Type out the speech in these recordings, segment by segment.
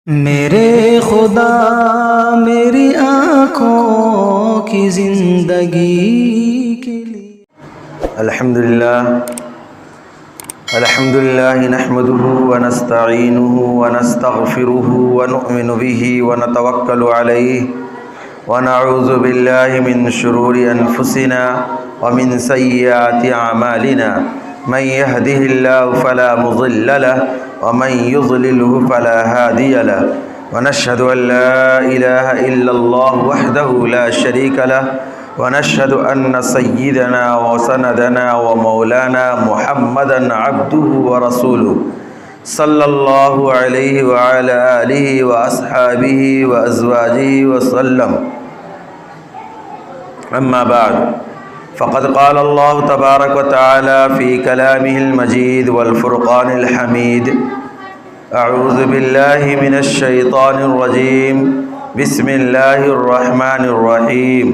میرے خدا میری آنکھوں کی زندگی کے لیے الحمدللہ نحمده ونستعینه ونستغفره ونؤمن به ونتوکل علیہ ونعوذ باللہ من شرور انفسنا ومن سیئات اعمالنا من يهده الله فلا مضل له ومن يضلله فلا هادي له ونشهد أن لا إله إلا الله وحده لا شريك له ونشهد أن سيدنا وسندنا ومولانا محمدا عبده ورسوله صلى الله عليه وعلى آله وأصحابه وأزواجه وسلم. أما بعد فقد قال الله تبارك وتعالى في كلامه المجيد والفرقان الحميد: أعوذ بالله من الشيطان الرجيم بسم الله الرحمن الرحيم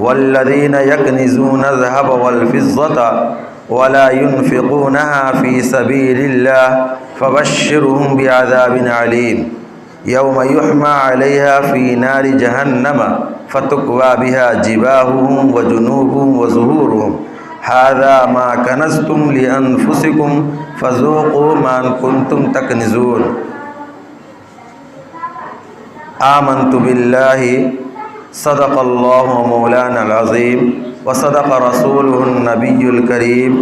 والذين يكنزون الذهب والفضة ولا ينفقونها في سبيل الله فبشرهم بعذاب عليم يوم يحمى عليها في نار جهنم فتكوى بها جباههم وجنوبهم وظهورهم هذا ما كنزتم لأنفسكم فذوقوا ما كنتم تكنزون. آمنت بالله صدق الله مولانا العظيم وصدق رسوله النبي الكريم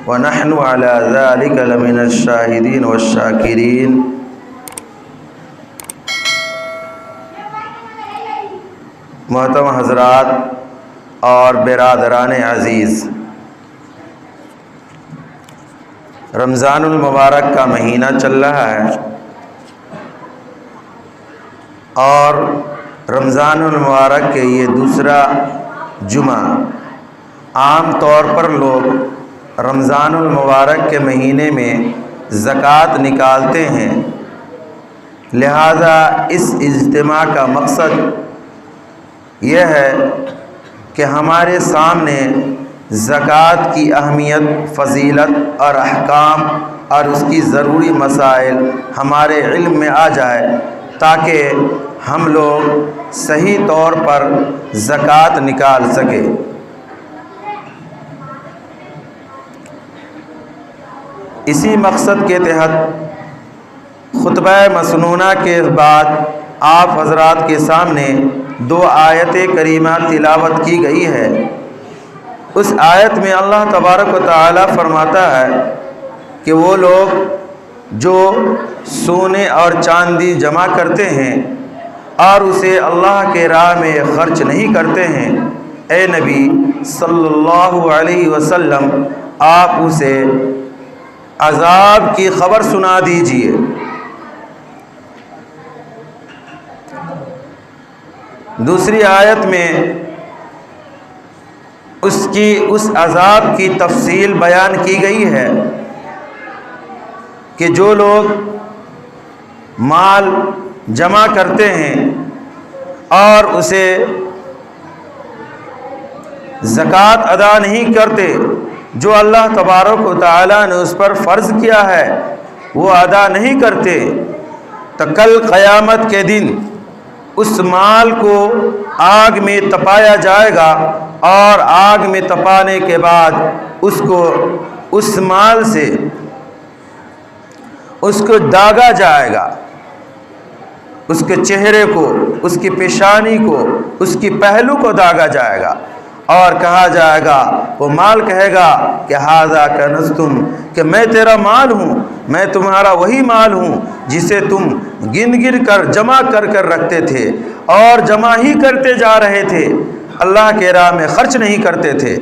ونحن على ذلك لمن الشاهدين والشاكرين. محترم حضرات اور برادران عزیز، رمضان المبارک کا مہینہ چل رہا ہے اور رمضان المبارک کے یہ دوسرا جمعہ. عام طور پر لوگ رمضان المبارک کے مہینے میں زکوٰۃ نکالتے ہیں، لہذا اس اجتماع کا مقصد یہ ہے کہ ہمارے سامنے زکوٰۃ کی اہمیت، فضیلت اور احکام اور اس کی ضروری مسائل ہمارے علم میں آ جائے تاکہ ہم لوگ صحیح طور پر زکوٰۃ نکال سکیں. اسی مقصد کے تحت خطبہ مسنونہ کے بعد آپ حضرات کے سامنے 2 آیت کریمہ تلاوت کی گئی ہے. اس آیت میں اللہ تبارک و تعالی فرماتا ہے کہ وہ لوگ جو سونے اور چاندی جمع کرتے ہیں اور اسے اللہ کے راہ میں خرچ نہیں کرتے ہیں، اے نبی صلی اللہ علیہ وسلم آپ اسے عذاب کی خبر سنا دیجئے. دوسری آیت میں اس عذاب کی تفصیل بیان کی گئی ہے کہ جو لوگ مال جمع کرتے ہیں اور اسے زکوٰۃ ادا نہیں کرتے، جو اللہ تبارک و تعالیٰ نے اس پر فرض کیا ہے وہ ادا نہیں کرتے، تو کل قیامت کے دن اس مال کو آگ میں تپایا جائے گا اور آگ میں تپانے کے بعد اس کو اس مال سے اس کو داغا جائے گا، اس کے چہرے کو، اس کی پیشانی کو، اس کی پہلو کو داغا جائے گا اور کہا جائے گا، وہ مال کہے گا کہ ھذا کنزتم، کہ میں تیرا مال ہوں، میں تمہارا وہی مال ہوں جسے تم گن کر جمع کر رکھتے تھے اور جمع ہی کرتے جا رہے تھے، اللہ کے راہ میں خرچ نہیں کرتے تھے.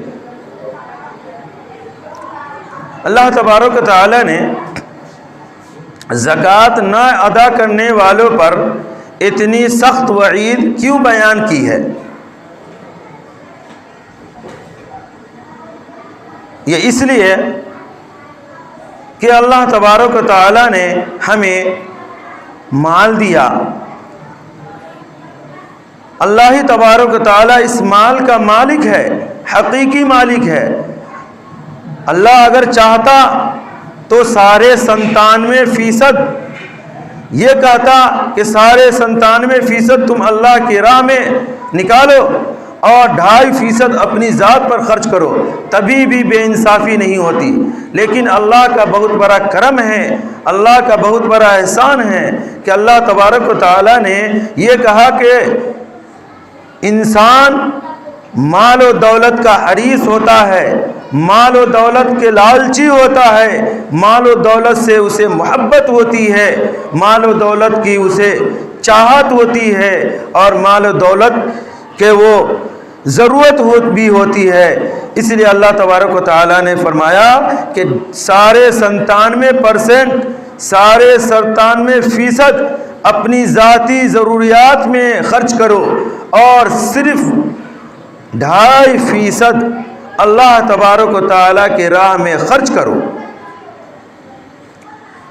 اللہ تبارک و تعالی نے زکوٰۃ نہ ادا کرنے والوں پر اتنی سخت وعید کیوں بیان کی ہے؟ یہ اس لیے کہ اللہ تبارک و تعالی نے ہمیں مال دیا. اللہ ہی تبارک و تعالی اس مال کا مالک ہے، حقیقی مالک ہے. اللہ اگر چاہتا تو سارے 97% یہ کہتا کہ 97.5% تم اللہ کی راہ میں نکالو اور 2.5% اپنی ذات پر خرچ کرو، تبھی بھی بے انصافی نہیں ہوتی۔ لیکن اللہ کا بہت بڑا کرم ہے، اللہ کا بہت بڑا احسان ہے کہ اللہ تبارک و تعالیٰ نے یہ کہا کہ انسان مال و دولت کا حریص ہوتا ہے، مال و دولت کے لالچی ہوتا ہے، مال و دولت سے اسے محبت ہوتی ہے، مال و دولت کی اسے چاہت ہوتی ہے، اور مال و دولت کے وہ ضرورت بھی ہوتی ہے۔ اس لیے اللہ تبارک و تعالیٰ نے فرمایا کہ 97% اپنی ذاتی ضروریات میں خرچ کرو اور صرف 2.5% اللہ تبارک و تعالیٰ کے راہ میں خرچ کرو۔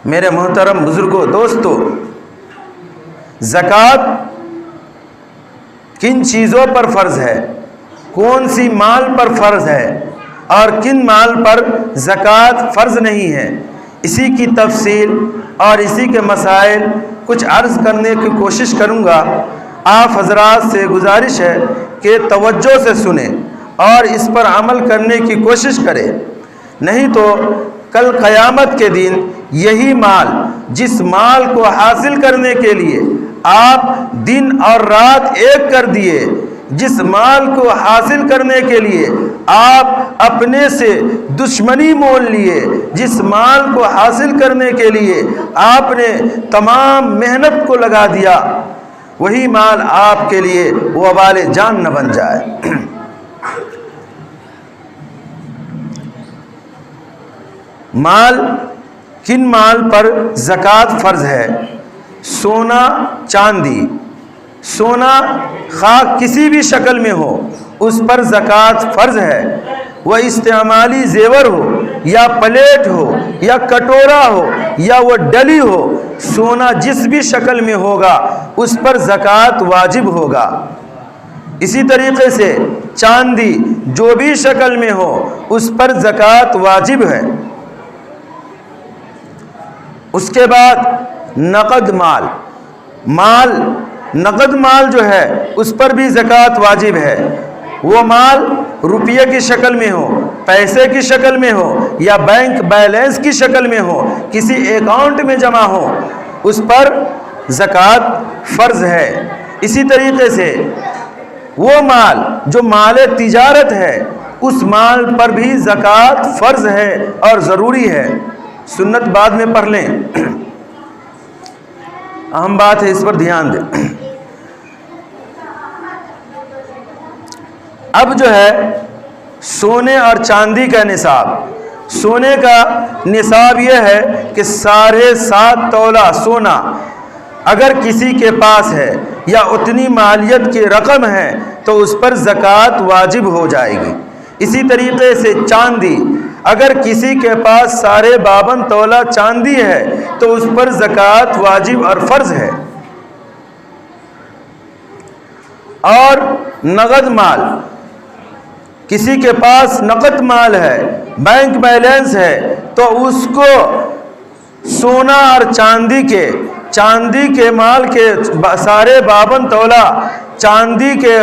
میرے محترم بزرگوں، دوستو، زکوٰۃ کن چیزوں پر فرض ہے، کون سی مال پر فرض ہے اور کن مال پر زکوٰۃ فرض نہیں ہے، اسی کی تفصیل اور اسی کے مسائل کچھ عرض کرنے کی کوشش کروں گا۔ آپ حضرات سے گزارش ہے کہ توجہ سے سنیں اور اس پر عمل کرنے کی کوشش کریں، نہیں تو کل قیامت کے دن یہی مال، جس مال کو حاصل کرنے کے لیے آپ دن اور رات ایک کر دیے، جس مال کو حاصل کرنے کے لیے آپ اپنے سے دشمنی مول لیے، جس مال کو حاصل کرنے کے لیے آپ نے تمام محنت کو لگا دیا، وہی مال آپ کے لیے وبال جان نہ بن جائے۔ مال، کن مال پر زکوٰۃ فرض ہے؟ سونا چاندی، سونا خواہ کسی بھی شکل میں ہو اس پر زکوٰۃ فرض ہے، وہ استعمالی زیور ہو یا پلیٹ ہو یا کٹورا ہو یا وہ ڈلی ہو، سونا جس بھی شکل میں ہوگا اس پر زکوٰۃ واجب ہوگا۔ اسی طریقے سے چاندی جو بھی شکل میں ہو اس پر زکوٰۃ واجب ہے۔ اس کے بعد نقد مال، نقد مال جو ہے اس پر بھی زکوٰۃ واجب ہے۔ وہ مال روپیے کی شکل میں ہو، پیسے کی شکل میں ہو یا بینک بیلنس کی شکل میں ہو، کسی اکاؤنٹ میں جمع ہو، اس پر زکوٰۃ فرض ہے۔ اسی طریقے سے وہ مال جو مال تجارت ہے، اس مال پر بھی زکوٰۃ فرض ہے اور ضروری ہے۔ سنت بعد میں پڑھ لیں، اہم بات ہے، اس پر دھیان دیں۔ اب جو ہے سونے اور چاندی کا نصاب، سونے کا نصاب یہ ہے کہ 7.5 تولہ سونا اگر کسی کے پاس ہے یا اتنی مالیت کی رقم ہے تو اس پر زکوٰۃ واجب ہو جائے گی۔ اسی طریقے سے چاندی، اگر کسی کے پاس 52.5 تولہ چاندی ہے تو اس پر زکوٰۃ واجب اور فرض ہے۔ اور نقد مال، کسی کے پاس نقد مال ہے، بینک بیلنس ہے، تو اس کو سونا اور چاندی کے مال کے 52.5 تولہ چاندی کے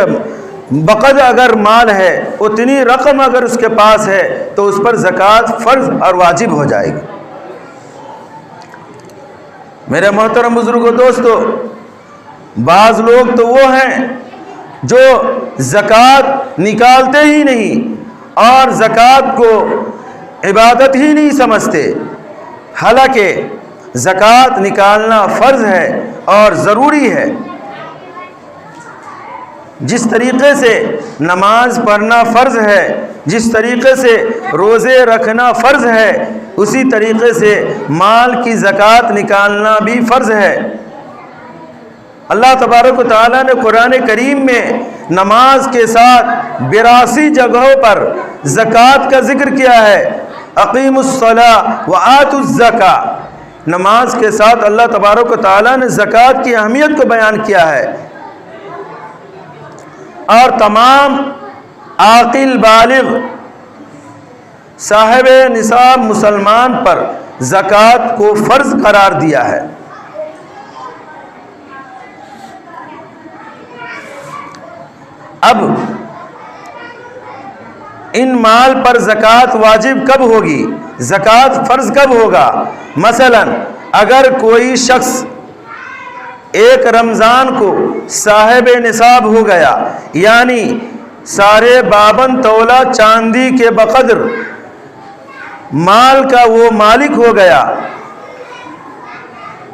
بقد اگر مال ہے، اتنی رقم اگر اس کے پاس ہے تو اس پر زکوٰۃ فرض اور واجب ہو جائے گی۔ میرے محترم بزرگوں، دوستو، بعض لوگ تو وہ ہیں جو زکوٰۃ نکالتے ہی نہیں اور زکوٰۃ کو عبادت ہی نہیں سمجھتے، حالانکہ زکوٰۃ نکالنا فرض ہے اور ضروری ہے۔ جس طریقے سے نماز پڑھنا فرض ہے، جس طریقے سے روزے رکھنا فرض ہے، اسی طریقے سے مال کی زکوٰۃ نکالنا بھی فرض ہے۔ اللہ تبارک و تعالیٰ نے قرآن کریم میں نماز کے ساتھ 82 جگہوں پر زکوٰۃ کا ذکر کیا ہے۔ اقیموا الصلاۃ وآتوا الزکاۃ، نماز کے ساتھ اللہ تبارک و تعالیٰ نے زکوٰۃ کی اہمیت کو بیان کیا ہے، اور تمام عاقل بالغ صاحب نصاب مسلمان پر زکوٰۃ کو فرض قرار دیا ہے۔ اب ان مال پر زکوٰۃ واجب کب ہوگی، زکوٰۃ فرض کب ہوگا؟ مثلا اگر کوئی شخص ایک رمضان کو صاحب نصاب ہو گیا، یعنی 52.5 تولہ چاندی کے بقدر مال کا وہ مالک ہو گیا،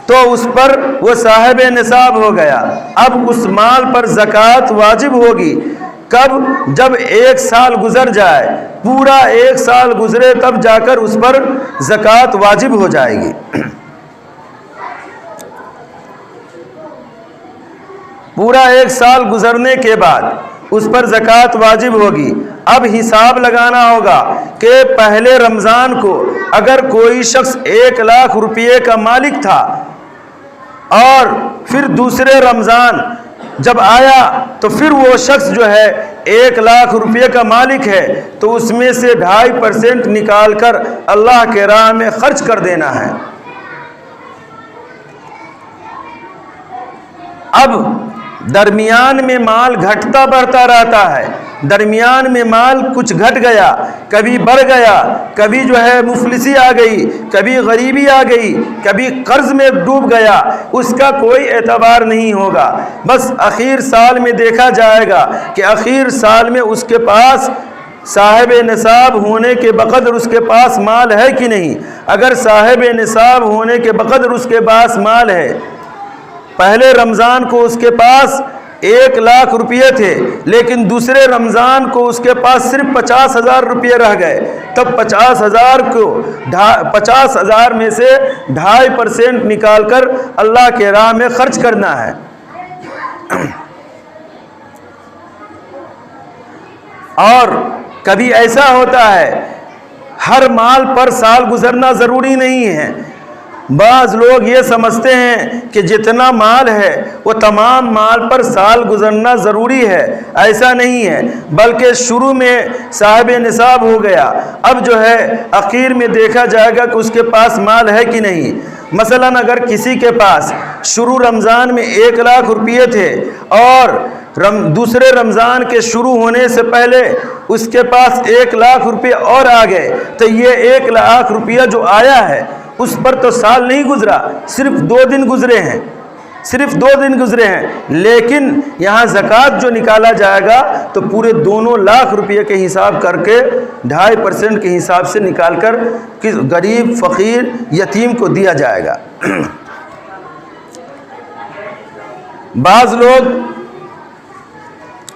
تو اس پر وہ صاحب نصاب ہو گیا۔ اب اس مال پر زکوٰۃ واجب ہوگی کب؟ جب 1 سال گزر جائے، پورا 1 سال گزرے تب جا کر اس پر زکوٰۃ واجب ہو جائے گی۔ پورا 1 سال گزرنے کے بعد اس پر زکوٰۃ واجب ہوگی۔ اب حساب لگانا ہوگا کہ پہلے رمضان کو اگر کوئی شخص 1 لاکھ روپے کا مالک تھا اور پھر دوسرے رمضان جب آیا تو پھر وہ شخص جو ہے 1 لاکھ روپے کا مالک ہے، تو اس میں سے 2.5% نکال کر اللہ کے راہ میں خرچ کر دینا ہے۔ اب درمیان میں مال گھٹتا بڑھتا رہتا ہے، درمیان میں مال کچھ گھٹ گیا، کبھی بڑھ گیا، کبھی جو ہے مفلسی آ گئی، کبھی غریبی آ گئی، کبھی قرض میں ڈوب گیا، اس کا کوئی اعتبار نہیں ہوگا۔ بس اخیر سال میں دیکھا جائے گا کہ اخیر سال میں اس کے پاس صاحب نصاب ہونے کے بقدر اس کے پاس مال ہے کہ نہیں۔ اگر صاحب نصاب ہونے کے بقدر اس کے پاس مال ہے، پہلے رمضان کو اس کے پاس 1 لاکھ روپے تھے، لیکن دوسرے رمضان کو اس کے پاس صرف 50,000 روپے رہ گئے، تب 50,000 میں سے 2.5% نکال کر اللہ کے راہ میں خرچ کرنا ہے۔ اور کبھی ایسا ہوتا ہے ہر مال پر سال گزرنا ضروری نہیں ہے۔ بعض لوگ یہ سمجھتے ہیں کہ جتنا مال ہے وہ تمام مال پر سال گزرنا ضروری ہے، ایسا نہیں ہے، بلکہ شروع میں صاحب نصاب ہو گیا، اب جو ہے اخیر میں دیکھا جائے گا کہ اس کے پاس مال ہے کہ نہیں۔ مثلا اگر کسی کے پاس شروع رمضان میں 1 لاکھ روپے تھے اور دوسرے رمضان کے شروع ہونے سے پہلے اس کے پاس 1 لاکھ روپے اور آ گئے، تو یہ 1 لاکھ روپیہ جو آیا ہے اس پر تو سال نہیں گزرا، صرف 2 دن گزرے ہیں، صرف 2 دن گزرے ہیں، لیکن یہاں زکوٰۃ جو نکالا جائے گا تو پورے 2 لاکھ روپے کے حساب کر کے 2.5% کے حساب سے نکال کر غریب فقیر یتیم کو دیا جائے گا۔ بعض لوگ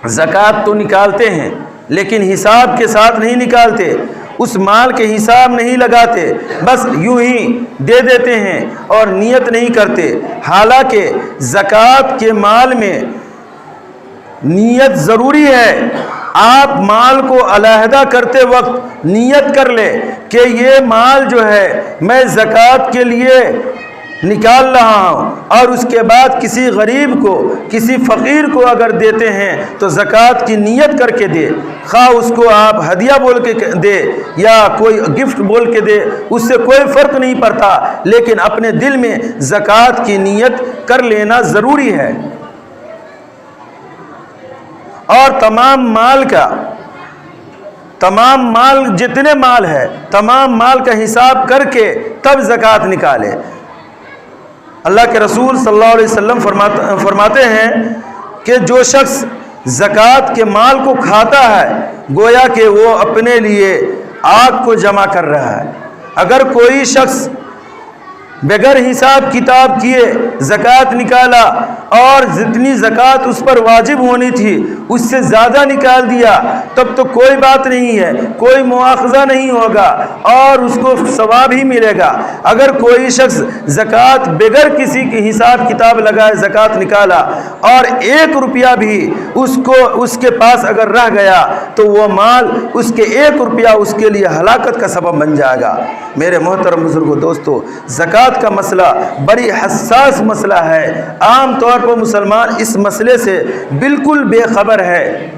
زکوٰۃ تو نکالتے ہیں لیکن حساب کے ساتھ نہیں نکالتے، اس مال کے حساب نہیں لگاتے، بس یوں ہی دے دیتے ہیں اور نیت نہیں کرتے۔ حالانکہ زکوٰۃ کے مال میں نیت ضروری ہے۔ آپ مال کو علیحدہ کرتے وقت نیت کر لے کہ یہ مال جو ہے میں زکوٰۃ کے لیے نکال رہا ہوں، اور اس کے بعد کسی غریب کو، کسی فقیر کو اگر دیتے ہیں تو زکوٰۃ کی نیت کر کے دے، خواہ اس کو آپ ہدیہ بول کے دے یا کوئی گفٹ بول کے دے، اس سے کوئی فرق نہیں پڑتا، لیکن اپنے دل میں زکوٰۃ کی نیت کر لینا ضروری ہے۔ اور تمام مال جتنے مال ہے تمام مال کا حساب کر کے تب زکوٰۃ نکالے۔ اللہ کے رسول صلی اللہ علیہ وسلم فرماتے ہیں کہ جو شخص زکوٰۃ کے مال کو کھاتا ہے گویا کہ وہ اپنے لیے آگ کو جمع کر رہا ہے۔ اگر کوئی شخص بغیر حساب کتاب کیے زکوٰۃ نکالا اور جتنی زکوٰۃ اس پر واجب ہونی تھی اس سے زیادہ نکال دیا، تب تو کوئی بات نہیں ہے، کوئی مواخذہ نہیں ہوگا اور اس کو ثواب ہی ملے گا۔ اگر کوئی شخص زکوٰۃ بغیر کسی کی حساب کتاب لگائے زکوٰۃ نکالا اور 1 روپیہ بھی اس کے پاس اگر رہ گیا تو وہ مال اس کے 1 روپیہ اس کے لیے ہلاکت کا سبب بن جائے گا۔ میرے محترم بزرگوں، دوستو، زکوٰۃ کا مسئلہ بڑی حساس مسئلہ ہے۔ عام طور پر مسلمان اس مسئلے سے بالکل بے خبر ہے۔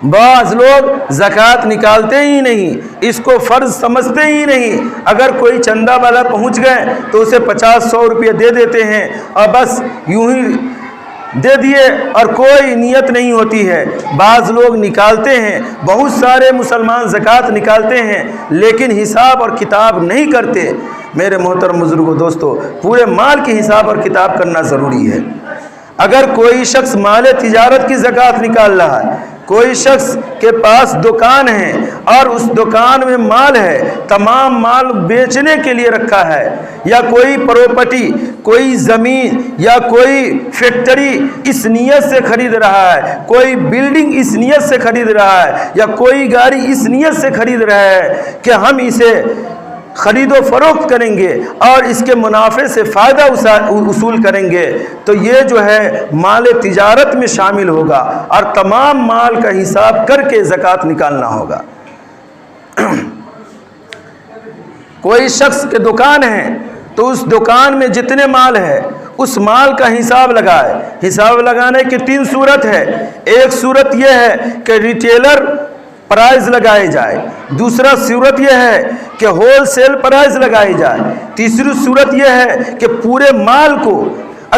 بعض لوگ زکوٰۃ نکالتے ہی نہیں، اس کو فرض سمجھتے ہی نہیں۔ اگر کوئی چندہ والا پہنچ گئے تو اسے 50-100 روپے دے دیتے ہیں اور بس یوں ہی دے دیے اور کوئی نیت نہیں ہوتی ہے۔ بعض لوگ نکالتے ہیں، بہت سارے مسلمان زکوٰۃ نکالتے ہیں لیکن حساب اور کتاب نہیں کرتے۔ میرے محترم بزرگوں دوستو، پورے مال کی حساب اور کتاب کرنا ضروری ہے۔ اگر کوئی شخص مال تجارت کی زکوٰۃ نکال رہا ہے، کوئی شخص کے پاس دکان ہے اور اس دکان میں مال ہے، تمام مال بیچنے کے لیے رکھا ہے، یا کوئی پراپرٹی، کوئی زمین یا کوئی فیکٹری اس نیت سے خرید رہا ہے، کوئی بلڈنگ اس نیت سے خرید رہا ہے، یا کوئی گاڑی اس نیت سے خرید رہا ہے کہ ہم اسے خرید و فروخت کریں گے اور اس کے منافع سے فائدہ وصول کریں گے، تو یہ جو ہے مال تجارت میں شامل ہوگا اور تمام مال کا حساب کر کے زکوٰۃ نکالنا ہوگا۔ کوئی شخص کے دکان ہے تو اس دکان میں جتنے مال ہے اس مال کا حساب لگائے۔ حساب لگانے کی 3 صورت ہے۔ ایک صورت یہ ہے کہ ریٹیلر پرائز لگائے جائے، دوسرا صورت یہ ہے کہ ہول سیل پرائز لگائی جائے، تیسری صورت یہ ہے کہ پورے مال کو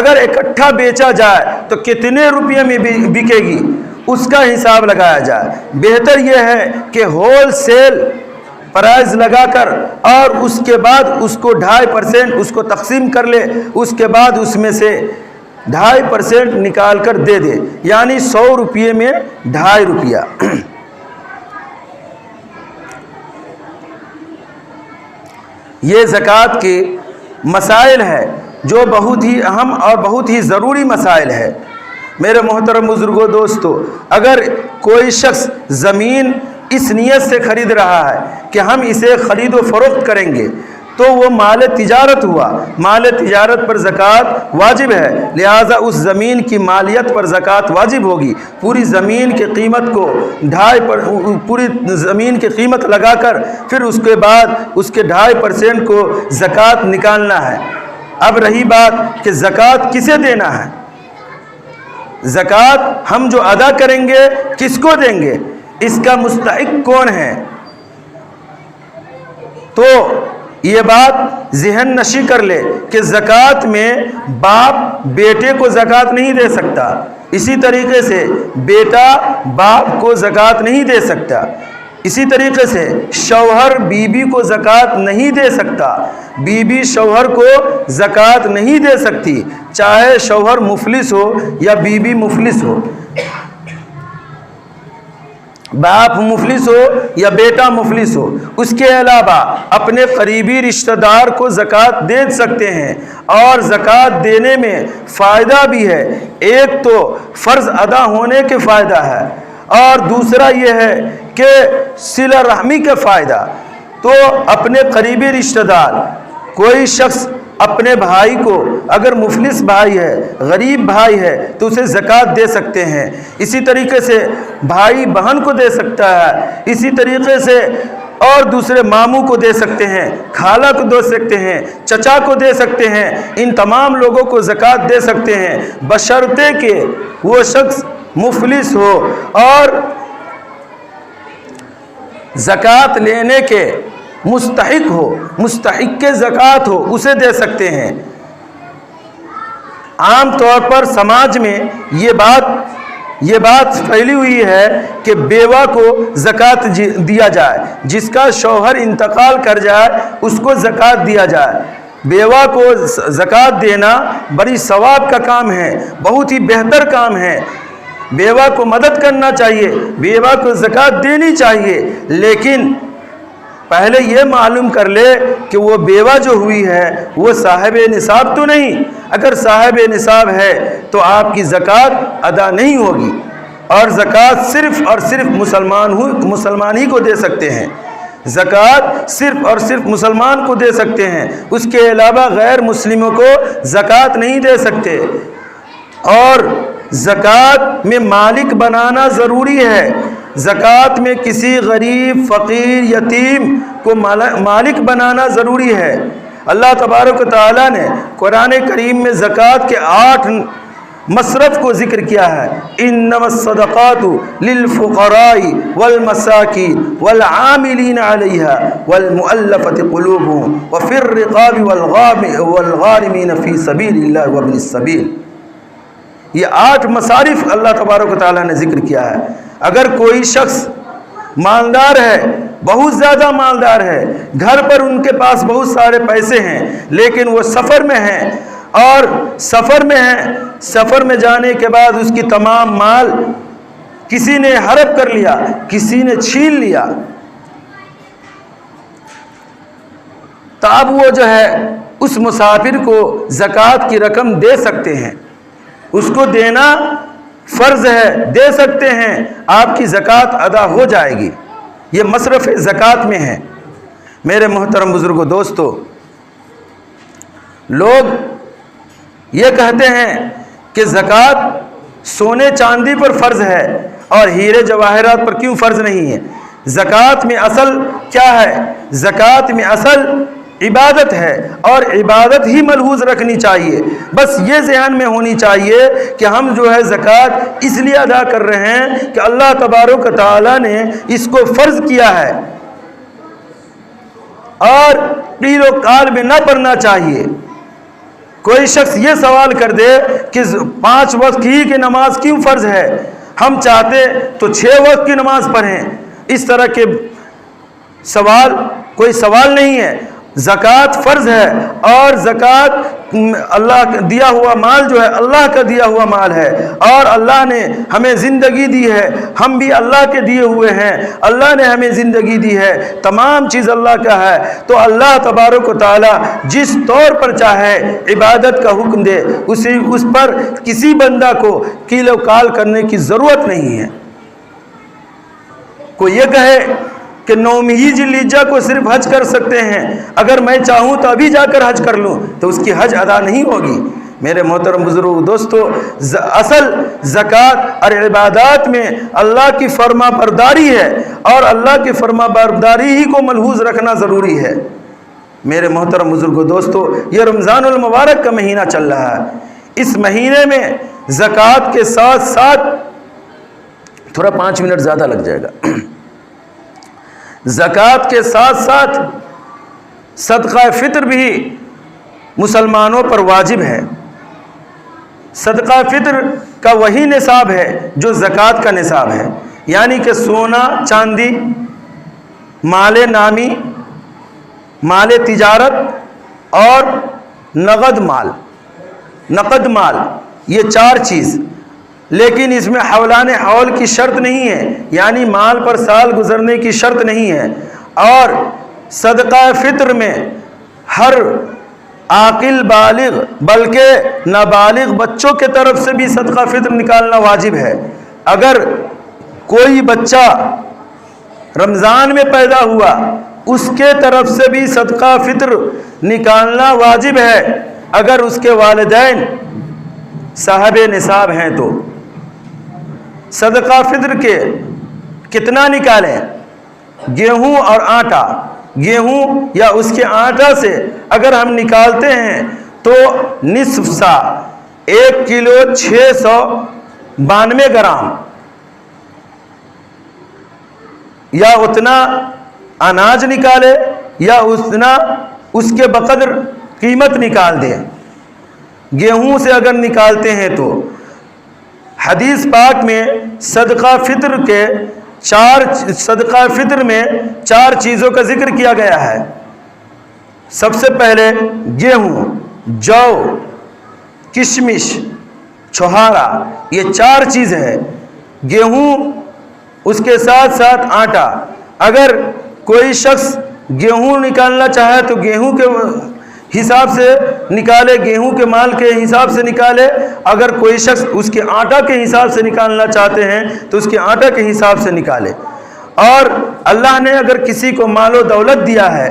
اگر اکٹھا بیچا جائے تو کتنے روپے میں بکے گی اس کا حساب لگایا جائے۔ بہتر یہ ہے کہ ہول سیل پرائز لگا کر اور اس کے بعد اس کو 2.5% اس کو تقسیم کر لے، اس کے بعد اس میں سے 2.5% نکال کر دے دے، یعنی 100 روپے میں 2.5 روپیہ۔ یہ زکوٰۃ کے مسائل ہے جو بہت ہی اہم اور بہت ہی ضروری مسائل ہے۔ میرے محترم بزرگوں دوستو، اگر کوئی شخص زمین اس نیت سے خرید رہا ہے کہ ہم اسے خرید و فروخت کریں گے تو وہ مال تجارت ہوا، مال تجارت پر زکوٰۃ واجب ہے، لہٰذا اس زمین کی مالیت پر زکوٰۃ واجب ہوگی۔ پوری زمین کی قیمت کو پوری زمین کی قیمت لگا کر پھر اس کے بعد اس کے 2.5% کو زکوٰۃ نکالنا ہے۔ اب رہی بات کہ زکوٰۃ کسے دینا ہے، زکوٰۃ ہم جو ادا کریں گے کس کو دیں گے، اس کا مستحق کون ہے؟ تو یہ بات ذہن نشی کر لے کہ زکوٰۃ میں باپ بیٹے کو زکوٰۃ نہیں دے سکتا، اسی طریقے سے بیٹا باپ کو زکوٰۃ نہیں دے سکتا، اسی طریقے سے شوہر بیوی کو زکوٰۃ نہیں دے سکتا، بیوی شوہر کو زکوٰۃ نہیں دے سکتی، چاہے شوہر مفلس ہو یا بیوی مفلس ہو، باپ مفلس ہو یا بیٹا مفلس ہو۔ اس کے علاوہ اپنے قریبی رشتہ دار کو زکوٰۃ دے سکتے ہیں، اور زکوٰۃ دینے میں فائدہ بھی ہے۔ ایک تو فرض ادا ہونے کے فائدہ ہے، اور دوسرا یہ ہے کہ صلہ رحمی کا فائدہ۔ تو اپنے قریبی رشتہ دار، کوئی شخص اپنے بھائی کو، اگر مفلس بھائی ہے، غریب بھائی ہے تو اسے زکوٰۃ دے سکتے ہیں۔ اسی طریقے سے بھائی بہن کو دے سکتا ہے، اسی طریقے سے اور دوسرے ماموں کو دے سکتے ہیں، خالہ کو دے سکتے ہیں، چچا کو دے سکتے ہیں، ان تمام لوگوں کو زکوٰۃ دے سکتے ہیں، بشرطے کہ وہ شخص مفلس ہو اور زکوٰۃ لینے کے مستحق ہو، مستحق کے زکوٰۃ ہو، اسے دے سکتے ہیں۔ عام طور پر سماج میں یہ بات پھیلی ہوئی ہے کہ بیوہ کو زکوٰۃ دیا جائے، جس کا شوہر انتقال کر جائے اس کو زکوٰۃ دیا جائے۔ بیوہ کو زکوٰۃ دینا بڑی ثواب کا کام ہے، بہت ہی بہتر کام ہے۔ بیوہ کو مدد کرنا چاہیے، بیوہ کو زکوٰۃ دینی چاہیے، لیکن پہلے یہ معلوم کر لے کہ وہ بیوہ جو ہوئی ہے وہ صاحب نصاب تو نہیں۔ اگر صاحب نصاب ہے تو آپ کی زکوٰۃ ادا نہیں ہوگی، اور زکوٰۃ صرف اور صرف مسلمان ہی کو دے سکتے ہیں، زکوٰۃ صرف اور صرف مسلمان کو دے سکتے ہیں، اس کے علاوہ غیر مسلموں کو زکوٰۃ نہیں دے سکتے۔ اور زکوٰۃ میں مالک بنانا ضروری ہے، زکوٰۃ میں کسی غریب، فقیر، یتیم کو مالک بنانا ضروری ہے۔ اللہ تبارک و تعالیٰ نے قرآن کریم میں زکوٰۃ کے 8 مصرف کو ذکر کیا ہے۔ انما الصدقات للفقراء والمساکین والعاملین علیہا والمؤلفۃ قلوبہم وفی الرقاب والغارمین فی سبیل اللہ وابن السبیل۔ یہ 8 مصارف اللہ تبارک و تعالیٰ نے ذکر کیا ہے۔ اگر کوئی شخص مالدار ہے، بہت زیادہ مالدار ہے، گھر پر ان کے پاس بہت سارے پیسے ہیں، لیکن وہ سفر میں ہیں اور سفر میں جانے کے بعد اس کی تمام مال کسی نے ہڑپ کر لیا، کسی نے چھین لیا، تو اب وہ جو ہے اس مسافر کو زکوٰۃ کی رقم دے سکتے ہیں، اس کو دینا فرض ہے، دے سکتے ہیں، آپ کی زکوٰۃ ادا ہو جائے گی۔ یہ مصرف زکوٰۃ میں ہے۔ میرے محترم بزرگوں، دوستو، لوگ یہ کہتے ہیں کہ زکوٰۃ سونے چاندی پر فرض ہے اور ہیرے جواہرات پر کیوں فرض نہیں ہے؟ زکوٰۃ میں اصل کیا ہے؟ زکوٰۃ میں اصل عبادت ہے اور عبادت ہی ملحوظ رکھنی چاہیے۔ بس یہ ذہن میں ہونی چاہیے کہ ہم جو ہے زکوٰۃ اس لیے ادا کر رہے ہیں کہ اللہ تبارک و تعالیٰ نے اس کو فرض کیا ہے، اور قیل و قال میں نہ پڑھنا چاہیے۔ کوئی شخص یہ سوال کر دے کہ 5 وقت ہی کی نماز کیوں فرض ہے، ہم چاہتے تو 6 وقت کی نماز پڑھیں، اس طرح کے سوال کوئی سوال نہیں ہے۔ زکوٰۃ فرض ہے اور زکوٰۃ اللہ کا دیا ہوا مال جو ہے اللہ کا دیا ہوا مال ہے، اور اللہ نے ہمیں زندگی دی ہے، ہم بھی اللہ کے دیے ہوئے ہیں، اللہ نے ہمیں زندگی دی ہے، تمام چیز اللہ کا ہے۔ تو اللہ تبارک و تعالی جس طور پر چاہے عبادت کا حکم دے، اس پر کسی بندہ کو قیل و قال کرنے کی ضرورت نہیں ہے۔ کوئی یہ کہے کہ 9 ذی الحجہ کو صرف حج کر سکتے ہیں، اگر میں چاہوں تو ابھی جا کر حج کر لوں، تو اس کی حج ادا نہیں ہوگی۔ میرے محترم بزرگ دوستو، اصل زکوٰۃ اور عبادات میں اللہ کی فرما برداری ہے، اور اللہ کی فرما برداری ہی کو ملحوظ رکھنا ضروری ہے۔ میرے محترم بزرگ دوستو، یہ رمضان المبارک کا مہینہ چل رہا ہے۔ اس مہینے میں زکوٰۃ کے ساتھ ساتھ تھوڑا 5 منٹ زیادہ لگ جائے گا، زکوٰۃ کے ساتھ ساتھ صدقہ فطر بھی مسلمانوں پر واجب ہے۔ صدقہ فطر کا وہی نصاب ہے جو زکوٰۃ کا نصاب ہے، یعنی کہ سونا چاندی، مال نامی، مال تجارت اور نقد مال، یہ 4 چیز۔ لیکن اس میں حولان حول کی شرط نہیں ہے، یعنی مال پر سال گزرنے کی شرط نہیں ہے۔ اور صدقہ فطر میں ہر عاقل بالغ بلکہ نابالغ بچوں کے طرف سے بھی صدقہ فطر نکالنا واجب ہے۔ اگر کوئی بچہ رمضان میں پیدا ہوا، اس کے طرف سے بھی صدقہ فطر نکالنا واجب ہے، اگر اس کے والدین صاحب نصاب ہیں تو۔ صدقہ فطر کے کتنا نکالیں؟ گیہوں اور آٹا، گیہوں یا اس کے آٹا سے اگر ہم نکالتے ہیں تو نصف سا 1 کلو 692 گرام یا اتنا اناج نکالے، یا اتنا اس کے بقدر قیمت نکال دیں۔ گیہوں سے اگر نکالتے ہیں تو حدیث پاک میں صدقہ فطر میں 4 چیزوں کا ذکر کیا گیا ہے۔ سب سے پہلے گیہوں، جو، کشمش، چھہارا، یہ 4 چیز ہے۔ گیہوں، اس کے ساتھ ساتھ آٹا۔ اگر کوئی شخص گیہوں نکالنا چاہے تو گیہوں کے حساب سے نکالے، گیہوں کے مال کے حساب سے نکالے۔ اگر کوئی شخص اس کے آٹا کے حساب سے نکالنا چاہتے ہیں تو اس کے آٹا کے حساب سے نکالے۔ اور اللہ نے اگر کسی کو مال و دولت دیا ہے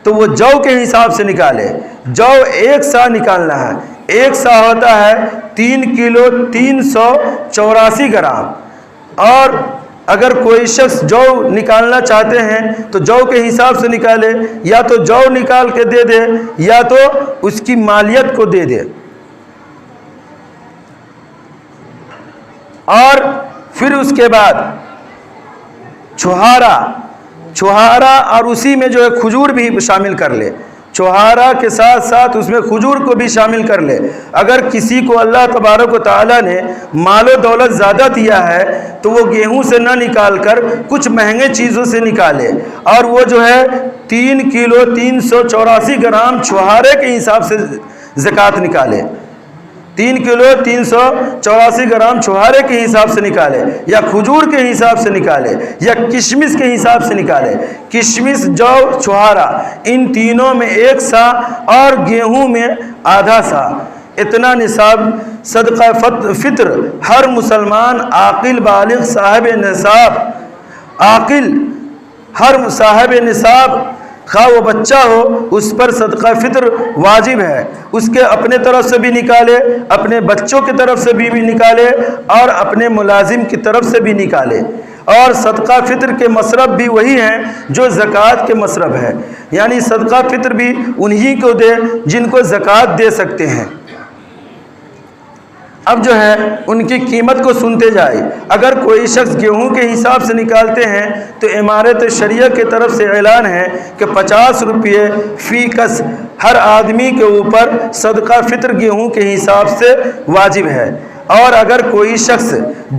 تو وہ جو کے حساب سے نکالے۔ جو 1 سا نکالنا ہے، 1 سا ہوتا ہے 3 کلو 384 گرام۔ اور اگر کوئی شخص جو نکالنا چاہتے ہیں تو جو کے حساب سے نکالے، یا تو جو نکال کے دے دے یا تو اس کی مالیت کو دے دے۔ اور پھر اس کے بعد چھہارا، اور اسی میں جو ہے کھجور بھی شامل کر لے۔ چوہارا کے ساتھ ساتھ اس میں کھجور کو بھی شامل کر لے۔ اگر کسی کو اللہ تبارک و تعالیٰ نے مال و دولت زیادہ دیا ہے تو وہ گیہوں سے نہ نکال کر کچھ مہنگے چیزوں سے نکالے، اور وہ جو ہے 3 کلو 384 گرام چوہارے کے حساب سے زکوٰۃ نکالے، 3 کلو 384 گرام چوہارے کے حساب سے نکالے، یا کھجور کے حساب سے نکالے، یا کشمش کے حساب سے نکالے۔ کشمش، جو، چوہارا، ان تینوں میں 1 سا اور گیہوں میں آدھا سا، اتنا نصاب صدقہ فطر ہر مسلمان عاقل بالغ صاحب نصاب، عاقل ہر صاحب نصاب، خواہ وہ بچہ ہو، اس پر صدقہ فطر واجب ہے۔ اس کے اپنے طرف سے بھی نکالے، اپنے بچوں کی طرف سے بھی نکالے، اور اپنے ملازم کی طرف سے بھی نکالے۔ اور صدقہ فطر کے مصرف بھی وہی ہیں جو زکوٰۃ کے مصرف ہے، یعنی صدقہ فطر بھی انہی کو دے جن کو زکوٰۃ دے سکتے ہیں۔ اب جو ہے ان کی قیمت کو سنتے جائے۔ اگر کوئی شخص گیہوں کے حساب سے نکالتے ہیں تو امارت شریعہ کی طرف سے اعلان ہے کہ 50 روپے فی کس ہر آدمی کے اوپر صدقہ فطر گیہوں کے حساب سے واجب ہے۔ اور اگر کوئی شخص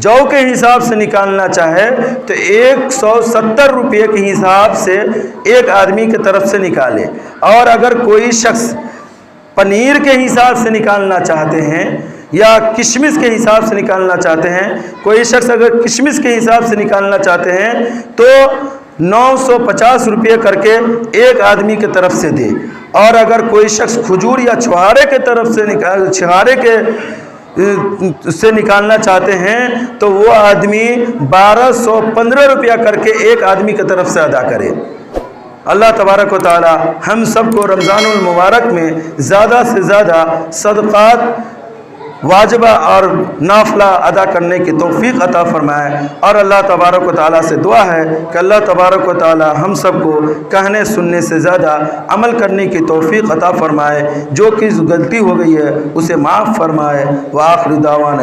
جو کے حساب سے نکالنا چاہے تو 170 روپے کے حساب سے ایک آدمی کی طرف سے نکالے۔ اور اگر کوئی شخص پنیر کے حساب سے نکالنا چاہتے ہیں یا کشمش کے حساب سے نکالنا چاہتے ہیں، کوئی شخص اگر کشمش کے حساب سے نکالنا چاہتے ہیں تو 950 روپے کر کے ایک آدمی کی طرف سے دے۔ اور اگر کوئی شخص کھجور یا چھوارے کے طرف سے سے نکالنا چاہتے ہیں تو وہ آدمی 1215 روپیہ کر کے ایک آدمی کی طرف سے ادا کرے۔ اللہ تبارک و تعالی ہم سب کو رمضان المبارک میں زیادہ سے زیادہ صدقات واجبہ اور نافلہ ادا کرنے کی توفیق عطا فرمائے۔ اور اللہ تبارک و تعالیٰ سے دعا ہے کہ اللہ تبارک و تعالیٰ ہم سب کو کہنے سننے سے زیادہ عمل کرنے کی توفیق عطا فرمائے، جو کہ غلطی ہو گئی ہے اسے معاف فرمائے۔ وآخر دعوانا